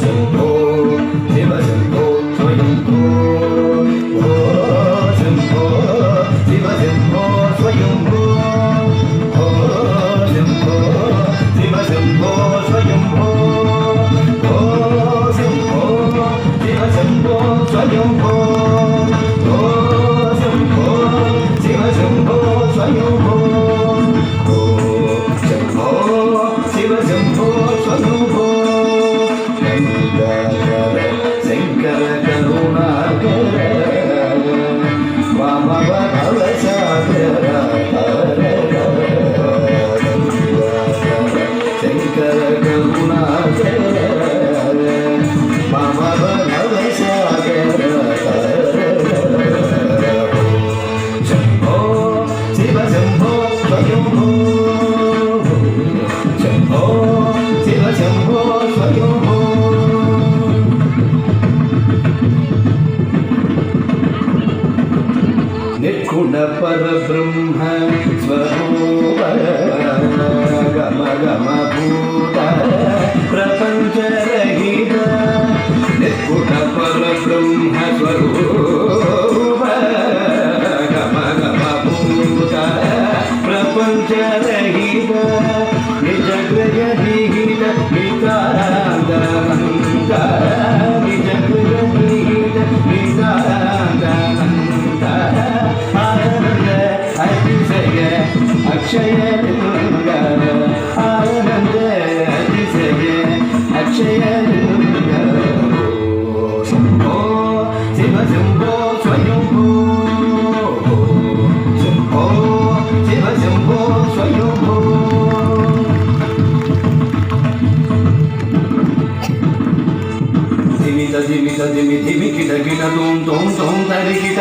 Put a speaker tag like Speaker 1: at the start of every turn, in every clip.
Speaker 1: शम्भो शिव शम्भो स्वयम्भो ओ शम्भो शिव शम्भो स्वयम्भो ओ शम्भो शिव शम्भो स्वयम्भो ओ शम्भो शिव शम्भो स्वयम्भो ओ शम्भो शिव शम्भो स्वयम्भो ओ शम्भो शिव शम्भो स्वयम्भो शंकर करुणाकर वाम भवसागर शंकर करुणाकर वाम भवसागर शंभो शिव शंभो स्वयंभो शंभो शिव शंभो स्वयंभो निर्गुण परब्रह्म स्वरूप गम गम भूत प्रपंच रहित निर्गुण परब्रह्म स्वरूप गम गम भूत प्रपंच रहित निज गृह विहित विकारांत निज गृह विहित विकारांत अक्षय आनंद अतिशय अक्षय शंभो शिव शंभो स्वयंभो शंभो शिव शंभो स्वयंभो धिमित धिमित धिमि धिमि किट किट तोम तोम तोम तरि किट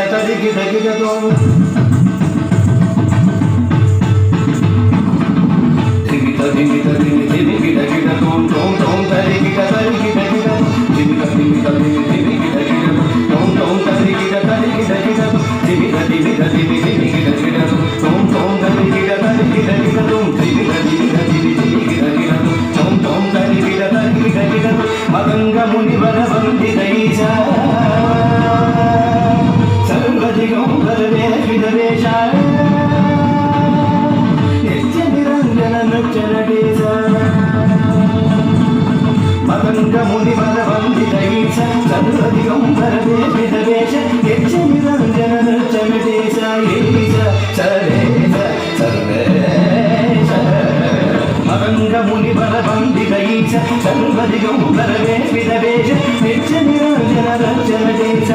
Speaker 1: तोम धिमित धिमि धिमि किट किट तोम तोम तोम तरि किट धिमित धिमित धिमि धिमि किट तोम तोम तरि किट धिमित धिमित धिमि धिमि किट तोम तोम तरि किट तोम धिमित धिमित धिमि धिमि किट तोम तोम तरि किट मदंग मुनिवर वंदितैष सर्वदिगंबर वेश नित्य निरंजन नृत्यनटेश मदंग मुनिवर वंदितैष सर्वदिगंबर वेश नित्य निरंजन नृत्यनटेश ईश सर्वेश सर्वेश मदंग मुनिवर वंदितैष सर्वदिगंबर वेश नित्य निरंजन नृत्यनटेश